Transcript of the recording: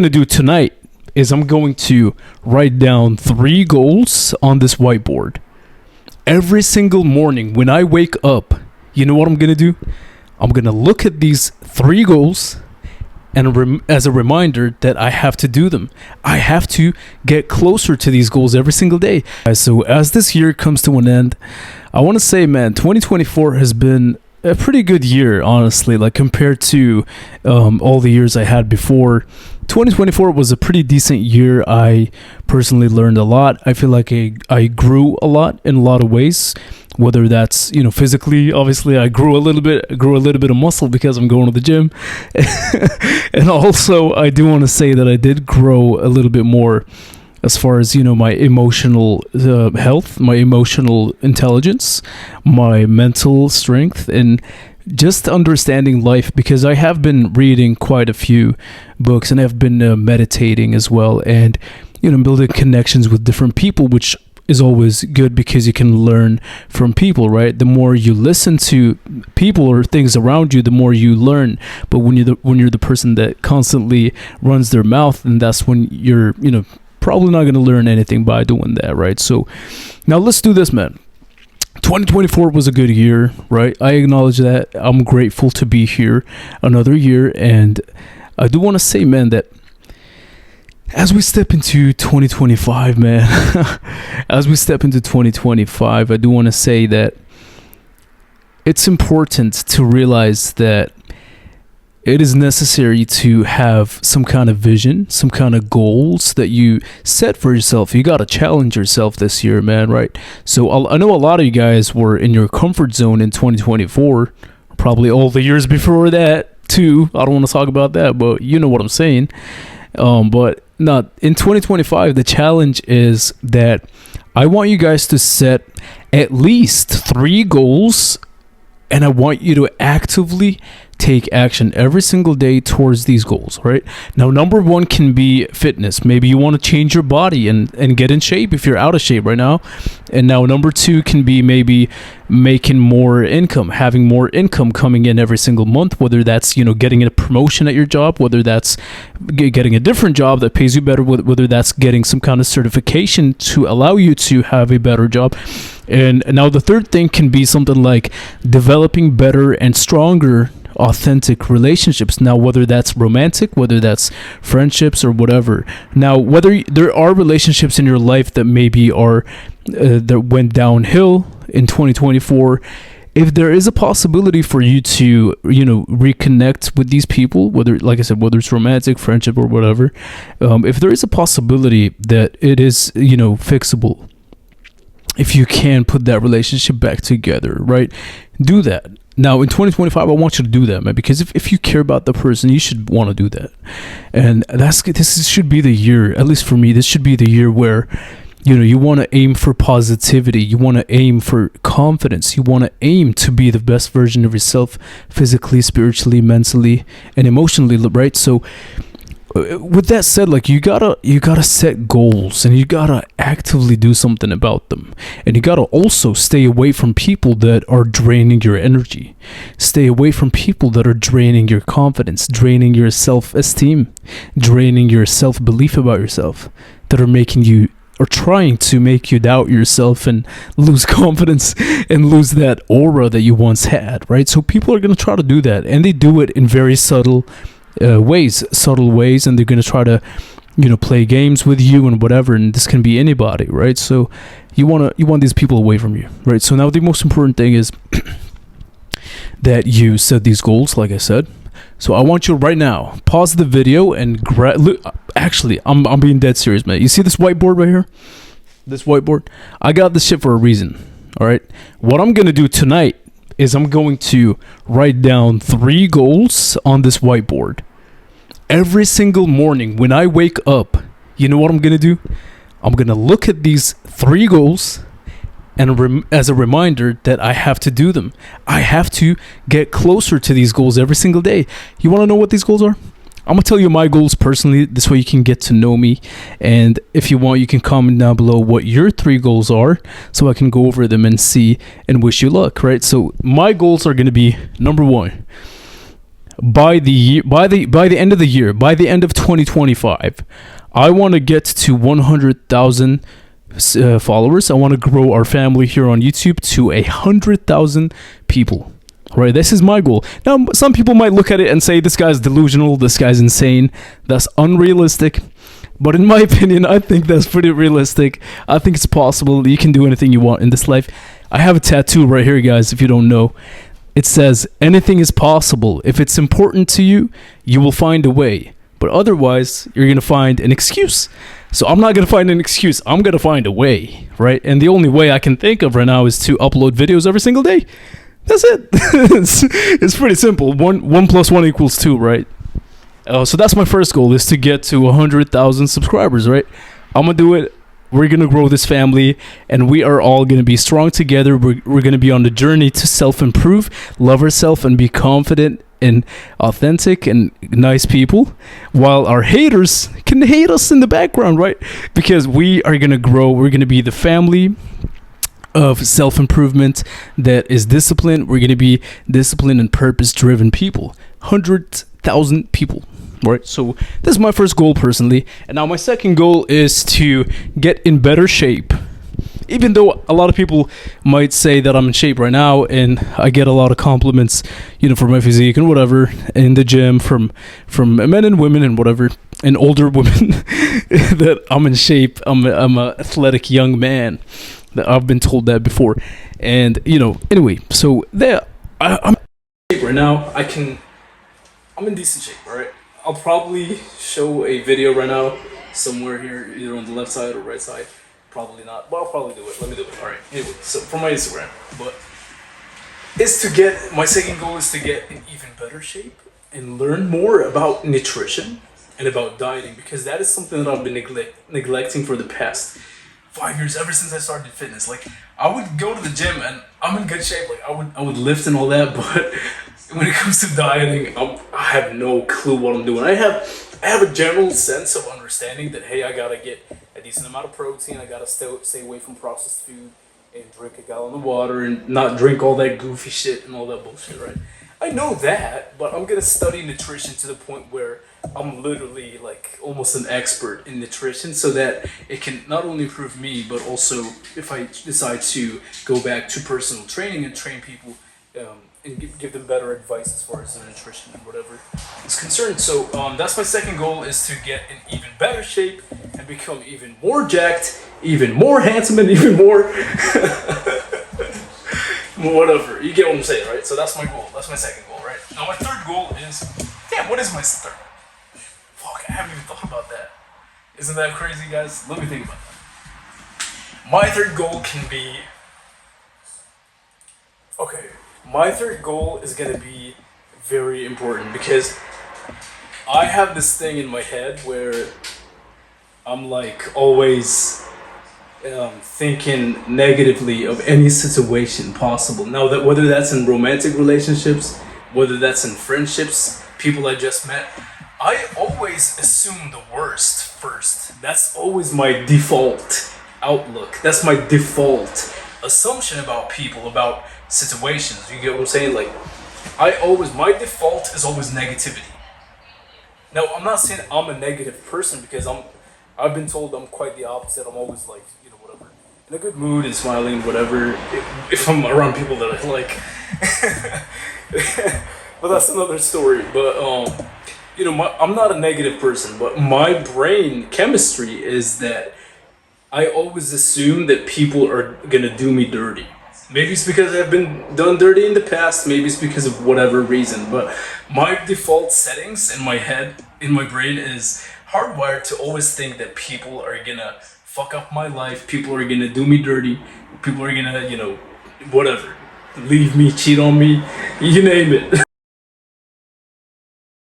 going to do tonight is I'm going to write down 3 goals on this whiteboard. Every single morning when I wake up, you know what I'm going to do? I'm going to look at these 3 goals and as a reminder that I have to do them. I have to get closer to these goals every single day. So as this year comes to an end, I want to say, man, 2024 has been a pretty good year, honestly, like compared to all the years I had before. 2024 was a pretty decent year. I personally learned a lot. I feel like I grew a lot in a lot of ways, whether that's, physically. Obviously I grew a little bit of muscle because I'm going to the gym. And also I do want to say that I did grow a little bit more as far as, my emotional health, my emotional intelligence, my mental strength, and just understanding life, because I have been reading quite a few books and I've been meditating as well, and building connections with different people, which is always good because you can learn from people, right? The more you listen to people or things around you, the more you learn. But when you're the person that constantly runs their mouth, and that's when you're probably not going to learn anything by doing that, right? So now let's do this, man. 2024 was a good year, right? I acknowledge that. I'm grateful to be here another year. And I do want to say, man, that as we step into 2025, man, I do want to say that it's important to realize that it is necessary to have some kind of vision, some kind of goals that you set for yourself. You got to challenge yourself this year, man, right? So I know a lot of you guys were in your comfort zone in 2024, probably all the years before that too. I don't want to talk about that, but you know what I'm saying. But not in 2025, the challenge is that I want you guys to set at least 3 goals, and I want you to actively take action every single day towards these goals, right? Now, number 1 can be fitness. Maybe you want to change your body and get in shape if you're out of shape right now. And now number 2 can be maybe making more income, having more income coming in every single month, whether that's, getting a promotion at your job, whether that's getting a different job that pays you better, whether that's getting some kind of certification to allow you to have a better job. And now the third thing can be something like developing better and stronger authentic relationships. Now, whether that's romantic, whether that's friendships or whatever. Now, whether there are relationships in your life that maybe are that went downhill in 2024, if there is a possibility for you to reconnect with these people, whether, like I said, whether it's romantic, friendship, or whatever, if there is a possibility that it is fixable, if you can put that relationship back together, right, do that. Now, in 2025, I want you to do that, man, because if you care about the person, you should want to do that. And this should be the year, at least for me, this should be the year where, you want to aim for positivity. You want to aim for confidence. You want to aim to be the best version of yourself, physically, spiritually, mentally, and emotionally, right? So with that said, like you gotta set goals, and you gotta actively do something about them, and you gotta also stay away from people that are draining your energy. Stay away from people that are draining your confidence, draining your self-esteem, draining your self-belief about yourself, that are making you or trying to make you doubt yourself and lose confidence and lose that aura that you once had, right? So people are gonna try to do that, and they do it in very subtle ways, and they're going to try to play games with you and whatever, and this can be anybody, right? So you want these people away from you, right? So now the most important thing is that you set these goals, like I said. So I want you right now, pause the video and actually, I'm being dead serious, man. You see this whiteboard right here? This whiteboard? I got this shit for a reason, all right? What I'm going to do tonight is I'm going to write down 3 goals on this whiteboard. Every single morning when I wake up, you know what I'm going to do? I'm going to look at these 3 goals, and as a reminder that I have to do them. I have to get closer to these goals every single day. You want to know what these goals are? I'm going to tell you my goals personally. This way you can get to know me. And if you want, you can comment down below what your 3 goals are so I can go over them and see and wish you luck, right? So my goals are going to be, number 1, by the end of the year, by the end of 2025, I want to get to 100,000 followers. I want to grow our family here on YouTube to 100,000 people. Right, this is my goal. Now, some people might look at it and say, this guy's delusional, this guy's insane, that's unrealistic. But in my opinion, I think that's pretty realistic. I think it's possible. You can do anything you want in this life. I have a tattoo right here, guys, if you don't know. It says, anything is possible. If it's important to you, you will find a way. But otherwise, you're going to find an excuse. So I'm not going to find an excuse. I'm going to find a way, right? And the only way I can think of right now is to upload videos every single day. That's it. It's pretty simple. One plus one equals two, right? So that's my first goal, is to get to 100,000 subscribers, right? I'm gonna do it. We're gonna grow this family, and we are all gonna be strong together. We're gonna be on the journey to self-improve, love ourselves, and be confident and authentic and nice people, while our haters can hate us in the background, right? Because we are gonna grow. We're gonna be the family of self-improvement that is disciplined. We're going to be disciplined and purpose-driven people. 100,000 people, right? So this is my first goal personally. And now my second goal is to get in better shape. Even though a lot of people might say that I'm in shape right now, and I get a lot of compliments, for my physique and whatever in the gym from men and women and whatever, and older women, that I'm in shape. I'm an athletic young man. That I've been told that before. And anyway, so there, I'm in shape right now. I'm in decent shape. All right, I'll probably show a video right now somewhere here, either on the left side or right side. Probably not, but I'll probably do it. Let me do it. All right, anyway, so from my Instagram. But my second goal is to get in even better shape and learn more about nutrition and about dieting, because that is something that I've been neglecting for the past 5 years, ever since I started fitness. Like, I would go to the gym and I'm in good shape. Like, I would lift and all that, but when it comes to dieting, I have no clue what I'm doing. I have a general sense of understanding that, hey, I gotta get a decent amount of protein. I gotta stay away from processed food and drink a gallon of water and not drink all that goofy shit and all that bullshit, right? I know that, but I'm gonna study nutrition to the point where I'm literally like almost an expert in nutrition, so that it can not only improve me, but also if I decide to go back to personal training and train people, and give them better advice as far as their nutrition and whatever is concerned. So that's my second goal, is to get in even better shape and become even more jacked, even more handsome, and even more whatever. You get what I'm saying, right? So that's my goal. That's my second goal, right? Now my third goal is, what is my third? Fuck, I haven't even thought about that. Isn't that crazy, guys? Let me think about that. My third goal can be, my third goal is gonna be very important, because I have this thing in my head where I'm like always thinking negatively of any situation possible. Now, that whether that's in romantic relationships, whether that's in friendships, people I just met, I always assume the worst first. That's always my default outlook. That's my default assumption about people, about situations. You get what I'm saying? Like, my default is always negativity. Now, I'm not saying I'm a negative person, because I've been told I'm quite the opposite. I'm always like, whatever, in a good mood and smiling, whatever, if I'm around people that I like. But that's another story. But I'm not a negative person, but my brain chemistry is that I always assume that people are gonna do me dirty. Maybe it's because I've been done dirty in the past, maybe it's because of whatever reason, but my default settings in my head, in my brain, is hardwired to always think that people are gonna fuck up my life, people are gonna do me dirty, people are gonna, whatever, leave me, cheat on me, you name it.